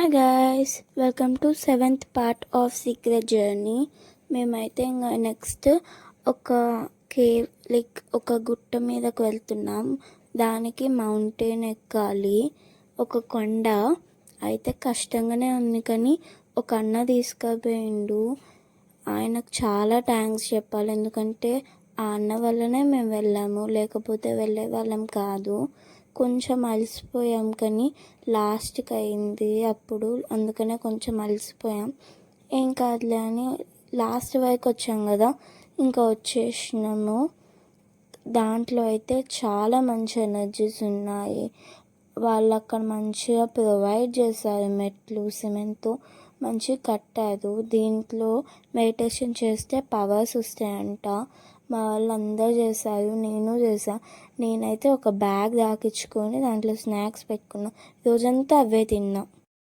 Hi guys, welcome to 7th part of secret journey. మేమైతే ఇంకా next ఒక cave ఒక గుట్ట మీదకి వెళ్తున్నాం. దానికి మౌంటైన్ ఎక్కాలి, ఒక కొండ అయితే కష్టంగానే ఉంది. కానీ ఒక అన్న తీసుకుపోయిండు. ఆయనకు చాలా థ్యాంక్స్ చెప్పాలి, ఎందుకంటే ఆ అన్న వల్లనే మేము వెళ్ళాము, లేకపోతే వెళ్ళే వాళ్ళం కాదు. కొంచెం అలసిపోయాం కానీ లాస్ట్కి అయింది అప్పుడు, అందుకనే కొంచెం అలసిపోయాం. ఏం కాదులే అని లాస్ట్ వరకు వచ్చాం కదా, ఇంకా వచ్చేసినాము. దాంట్లో అయితే చాలా మంచి ఎనర్జీస్ ఉన్నాయి. వాళ్ళు అక్కడ మంచిగా ప్రొవైడ్ చేశారు, మెట్లు సిమెంట్తో మంచిగా కట్టారు. దీంట్లో మెడిటేషన్ చేస్తే పవర్స్ వస్తాయంట. మా వాళ్ళు అందరూ చేశారు, నేను చేశాను. నేనైతే ఒక బ్యాగ్ దాకించుకొని దాంట్లో స్నాక్స్ పెట్టుకున్నా, రోజంతా అవే తిన్నా.